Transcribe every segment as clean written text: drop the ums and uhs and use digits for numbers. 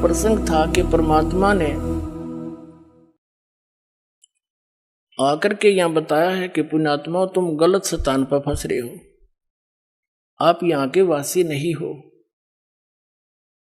प्रसंग था कि परमात्मा ने आकर के यहाँ बताया है कि पुण्यात्माओं, तुम गलत स्थान पर फंस रहे हो, आप यहाँ के वासी नहीं हो,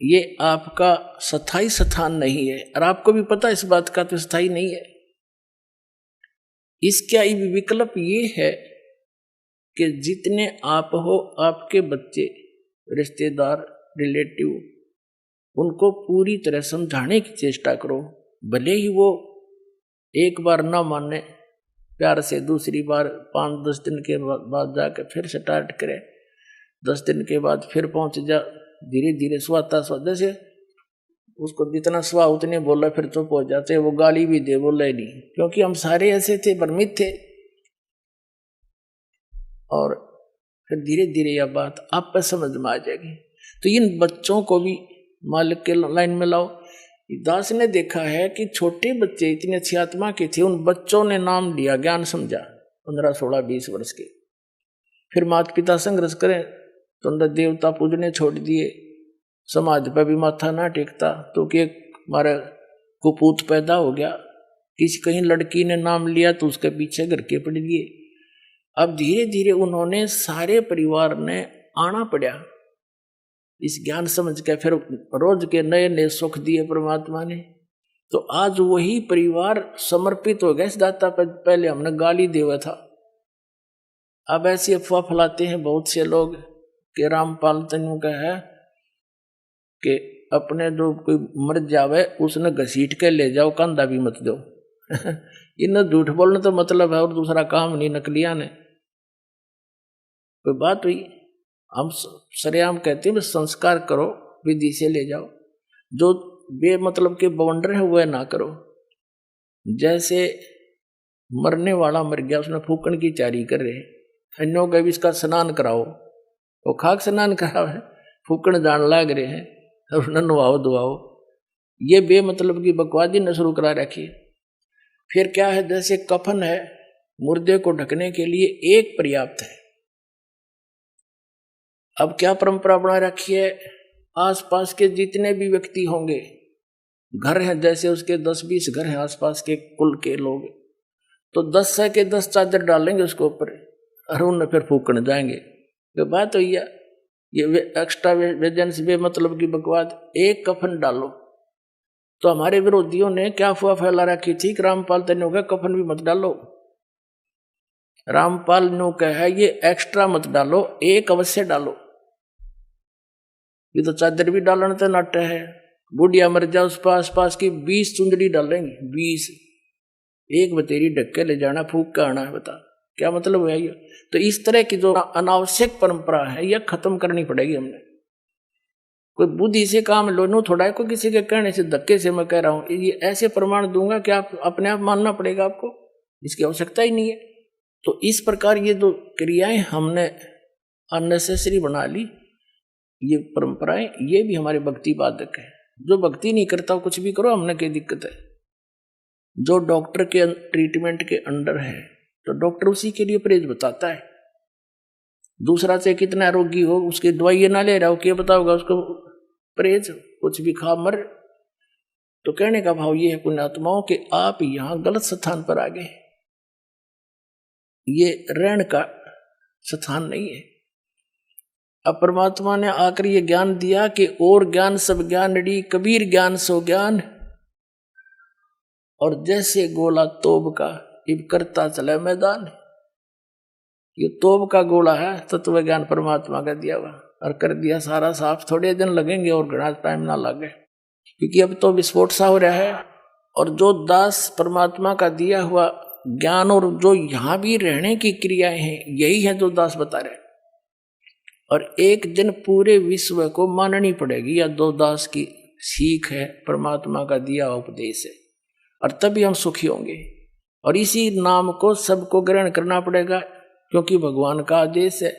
ये आपका स्थायी स्थान नहीं है। और आपको भी पता इस बात का, तो स्थायी नहीं है। इसका विकल्प ये है कि जितने आप हो, आपके बच्चे, रिश्तेदार, रिलेटिव, उनको पूरी तरह समझाने की चेष्टा करो। भले ही वो एक बार ना माने, प्यार से दूसरी बार 5-10 दिन के बाद जाकर फिर स्टार्ट करे, 10 दिन के बाद फिर पहुंच जा, धीरे धीरे स्वाता जैसे उसको जितना स्वा उतने बोला, फिर चुप हो जाते, वो गाली भी दे, बोला ही नहीं, क्योंकि हम सारे ऐसे थे, भ्रमित थे। और फिर धीरे धीरे यह बात आप पर समझ में आ जाएगी। तो इन बच्चों को भी मालिक के लाइन में लाओ। दास ने देखा है कि छोटे बच्चे इतने अच्छी आत्मा के थे, उन बच्चों ने नाम लिया, ज्ञान समझा, 15, 16, 20 वर्ष के। फिर माता पिता संघर्ष करें तो अंदर देवता पूजने छोड़ दिए, समाज पर भी माथा ना टेकता, तो कि हमारा कुपूत पैदा हो गया। किसी कहीं लड़की ने नाम लिया तो उसके पीछे घर के पड़ दिए। अब धीरे धीरे उन्होंने सारे परिवार ने आना पड़ा इस ज्ञान समझ के। फिर रोज के नए नए सुख दिए परमात्मा ने। तो आज वही परिवार समर्पित हो गया इस दाता पर। पहले हमने गाली देवा था, अब ऐसी अफवाह फैलाते हैं बहुत से लोग कि रामपाल तनु का है कि अपने जो कोई मर जावे उसने घसीट के ले जाओ, कंधा भी मत दो। इन्हें झूठ बोलने तो मतलब है और दूसरा काम नहीं। नकलिया ने कोई बात हुई, हम सरेआम कहते हैं संस्कार करो, विधि से ले जाओ। जो बेमतलब के बवंडर है वह ना करो। जैसे मरने वाला मर गया, उसने फूकन की चारी कर रहे, अन्यों का भी इसका स्नान कराओ, वो खाक स्नान कराओ है, फूकन जान लाग रहे हैं, और न नवाओ दुआओ। ये बेमतलब की बकवादी न शुरू करा रखी। फिर क्या है, जैसे कफन है, मुर्दे को ढकने के लिए एक पर्याप्त है। अब क्या परंपरा बना रखी है, आसपास के जितने भी व्यक्ति होंगे, घर हैं, जैसे उसके 10-20 घर हैं आसपास के कुल के लोग, तो 10 के 10 चादर डालेंगे उसके ऊपर, और उन्हें फिर फूकने जाएंगे। ये बात हुई है। ये एक्स्ट्रा वेजेंस मतलब की बकवाद। एक कफन डालो। तो हमारे विरोधियों ने क्या अफवाह फैला रखी थी कि रामपाल तनु का कफन भी मत डालो। रामपाल नु का है ये एक्स्ट्रा मत डालो, एक अवश्य डालो। ये तो चादर भी डालने तो नाट्य है। बुढ़िया मर जाओ, उस पास की 20 चुंदड़ी डालेंगे, 20, एक बतेरी ढक के ले जाना, फूक के आना है। बता क्या मतलब है ये। तो इस तरह की जो अनावश्यक परंपरा है यह खत्म करनी पड़ेगी हमने। कोई बुद्धि से काम लो, नो थोड़ा कोई किसी के कहने से, धक्के से मैं कह रहा हूं, ये ऐसे प्रमाण दूंगा कि आप अपने आप मानना पड़ेगा आपको, इसकी आवश्यकता ही नहीं है। तो इस प्रकार ये जो क्रियाएं हमने अननेसेसरी बना ली, ये परंपराएं, ये भी हमारे भक्ति बाधक है। जो भक्ति नहीं करता कुछ भी करो, हमने क्या दिक्कत है। जो डॉक्टर के ट्रीटमेंट के अंडर है तो डॉक्टर उसी के लिए परहेज बताता है। दूसरा से कितना रोगी हो, उसकी दवाई ना ले रहा हो, क्या बताओगा उसको परहेज, कुछ भी खा मर। तो कहने का भाव ये है पुण्यात्माओं कि आप यहां गलत स्थान पर आ गए, ये रहने का स्थान नहीं है। अब परमात्मा ने आकर ये ज्ञान दिया कि और ज्ञान सब ज्ञान डी, कबीर ज्ञान सो ज्ञान। और जैसे गोला तोब का, इब करता चला मैदान। ये तोब का गोला है, तत्व ज्ञान परमात्मा का दिया हुआ, और कर दिया सारा साफ। थोड़े दिन लगेंगे और घना टाइम ना लगे, क्योंकि अब तो विस्फोट सा हो रहा है। और जो दास परमात्मा का दिया हुआ ज्ञान और जो यहां भी रहने की क्रियाएं हैं, यही है जो दास बता रहे। और एक दिन पूरे विश्व को माननी पड़ेगी या दो दास की सीख है, परमात्मा का दिया हुआ उपदेश है, और तभी हम सुखी होंगे। और इसी नाम को सबको ग्रहण करना पड़ेगा, क्योंकि भगवान का आदेश है।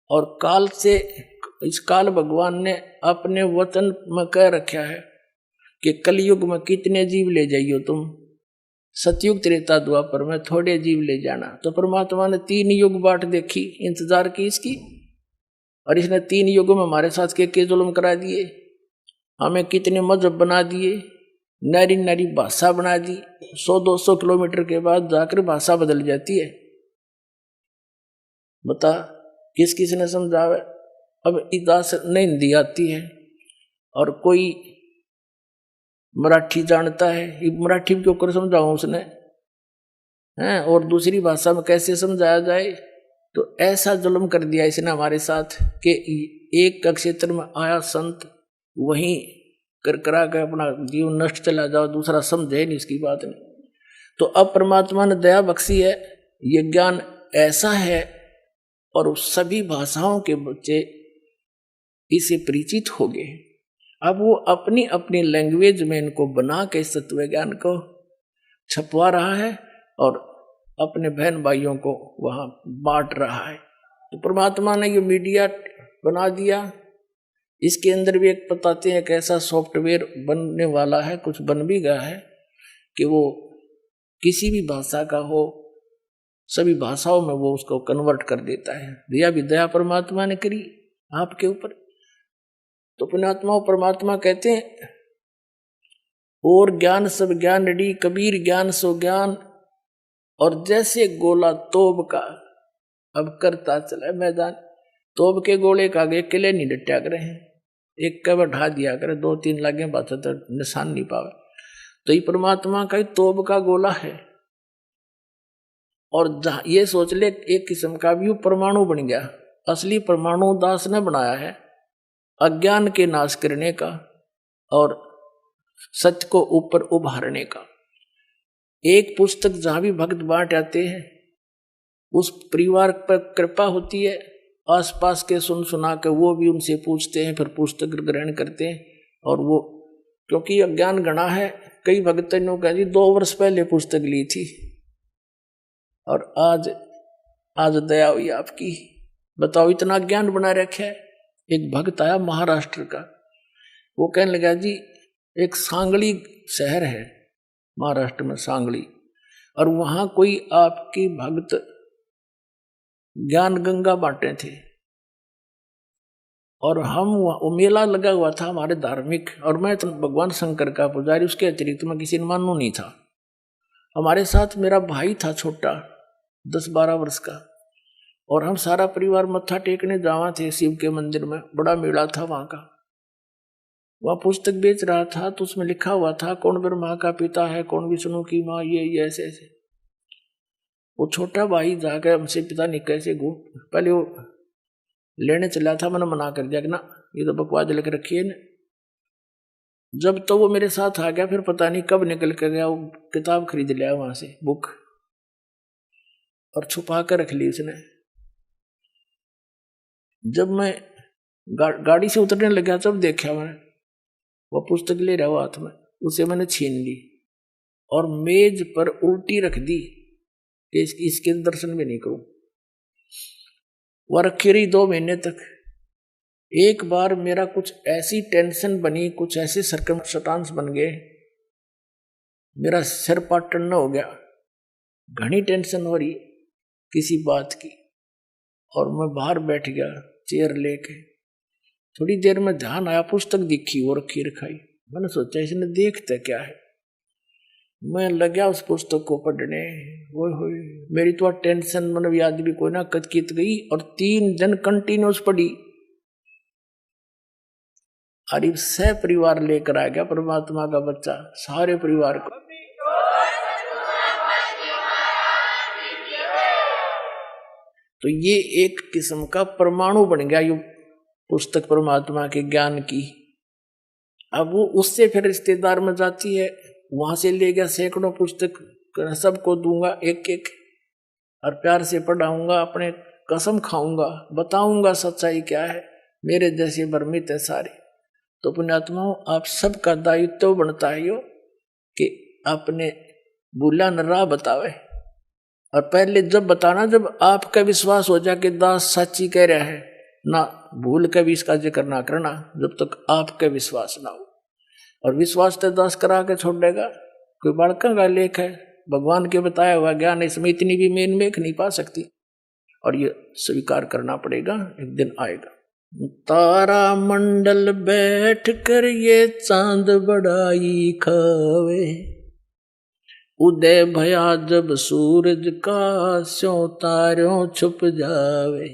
और काल से, इस काल भगवान ने अपने वचन में कह रखा है कि कलयुग में कितने जीव ले जाइयो तुम, सतयुग त्रेता द्वापर में थोड़े जीव ले जाना। तो परमात्मा ने 3 युग बाट देखी, इंतजार की इसकी, और इसने 3 युगों में हमारे साथ के जुल्म करा दिए। हमें कितने मजहब बना दिए, नरी नरी भाषा बना दी, 100-200 किलोमीटर के बाद जाकर भाषा बदल जाती है। बता किस किस ने समझावे। अब इदास नहीं हिंदी आती है और कोई मराठी जानता है, मराठी में क्यों कर समझाऊं उसने हैं, और दूसरी भाषा में कैसे समझाया जाए। तो ऐसा जुल्म कर दिया इसने हमारे साथ कि एक का क्षेत्र में आया संत वहीं कर करा के अपना जीवन नष्ट चला जाओ, दूसरा समझे नहीं इसकी बात नहीं। तो अब परमात्मा ने दया बख्शी है, ये ज्ञान ऐसा है और सभी भाषाओं के बच्चे इसे परिचित हो गए। अब वो अपनी अपनी लैंग्वेज में इनको बना के तत्व ज्ञान को छपवा रहा है और अपने बहन भाइयों को वहां बांट रहा है। तो परमात्मा ने ये मीडिया बना दिया। इसके अंदर भी एक बताते हैं कैसा सॉफ्टवेयर बनने वाला है, कुछ बन भी गया है कि वो किसी भी भाषा का हो, सभी भाषाओं में वो उसको कन्वर्ट कर देता है। दया भी दया परमात्मा ने करी आपके ऊपर। तो पुण्यात्मा परमात्मा कहते हैं, और ज्ञान सब ज्ञान डी कबीर ज्ञान सो ज्ञान, और जैसे गोला तोब का अब करता चला मैदान। तोब के गोले का आगे किले नहीं डटा करे हैं, एक का बढ़ा दिया करे, 2-3 लगे बात तो निशान नहीं पावे। तो ये परमात्मा का ही तोब का गोला है। और ये सोच ले एक किस्म का भी परमाणु बन गया। असली परमाणु दास ने बनाया है अज्ञान के नाश करने का और सत्य को ऊपर उभारने का। एक पुस्तक जहां भी भक्त बांट आते हैं उस परिवार पर कृपा होती है, आसपास के सुन सुना के वो भी उनसे पूछते हैं, फिर पुस्तक ग्रहण करते हैं। और वो क्योंकि अज्ञान गणा है, कई भक्त ने कहा जी 2 वर्ष पहले पुस्तक ली थी और आज दया हुई आपकी, बताओ इतना ज्ञान बना रखा है। एक भक्त आया महाराष्ट्र का, वो कहने लगा जी एक सांगली शहर है महाराष्ट्र में, सांगली, और वहां कोई आपकी भक्त ज्ञान गंगा बांटे थे और हम वो मेला लगा हुआ था हमारे धार्मिक, और मैं तो भगवान शंकर का पुजारी, उसके अतिरिक्त मैं किसी ने मानू नहीं था। हमारे साथ मेरा भाई था छोटा 10-12 वर्ष का, और हम सारा परिवार मत्था टेकने जावा थे शिव के मंदिर में, बड़ा मेला था वहां का। वह पुस्तक बेच रहा था तो उसमें लिखा हुआ था कौन ब्रह्मा का पिता है, कौन विष्णु की माँ, ये ऐसे ऐसे। वो छोटा भाई जाकर हमसे पिता नहीं कैसे पहले वो लेने चला था, मैंने मना कर दिया कि ना ये तो बकवास लिख रखी है ना। जब तो वो मेरे साथ आ गया, फिर पता नहीं कब निकल कर गया, वो किताब खरीद लिया वहां से बुक और छुपा कर रख ली उसने। जब मैं गाड़ी से उतरने लगा तब देखा मैं वो पुस्तक ले रहा हुआ हाथ में, उसे मैंने छीन ली और मेज पर उल्टी रख दी कि इसके दर्शन भी नहीं करूं। वह रखी रही 2 महीने तक। एक बार मेरा कुछ ऐसी टेंशन बनी, कुछ ऐसे सर्कमस्टांस बन गए, मेरा सिर पाटन हो गया, घनी टेंशन हो रही किसी बात की, और मैं बाहर बैठ गया चेयर लेके। थोड़ी देर में ध्यान आया, पुस्तक दिखी वो रखी रखाई। मैंने सोचा इसने देखता क्या है, मैं लगा उस पुस्तक को पढ़ने। वो मेरी तो टेंशन मतलब याद भी कोई ना कचकित गई, और 3 दिन कंटिन्यूस पढ़ी। अरे सह परिवार लेकर आ गया परमात्मा का बच्चा, सारे परिवार को। तो ये एक किस्म का परमाणु बन गया ये पुस्तक परमात्मा के ज्ञान की। अब वो उससे फिर रिश्तेदार में जाती है, वहां से ले गया सैकड़ों पुस्तक, सबको दूंगा एक एक और प्यार से पढ़ाऊंगा, अपने कसम खाऊंगा, बताऊंगा सच्चाई क्या है, मेरे जैसे भ्रमित है सारे। तो पुण्यात्माओं आप सबका दायित्व बनता है यो कि अपने भूला न राह बतावे। और पहले जब बताना जब आपका विश्वास हो जाए कि दास सच्ची कह रहा है, ना भूल के भी इसका जिक्र ना करना जब तक आपका विश्वास ना हो। और विश्वास तो दास करा के छोड़ देगा, कोई बड़का का लेख है, भगवान के बताया हुआ ज्ञान, इसमें इतनी भी मेन मेख नहीं पा सकती। और ये स्वीकार करना पड़ेगा, एक दिन आएगा। तारा मंडल बैठ कर ये चांद बड़ाई खावे, उदय भया जब सूरज का, स्यों तारों छुप जावे।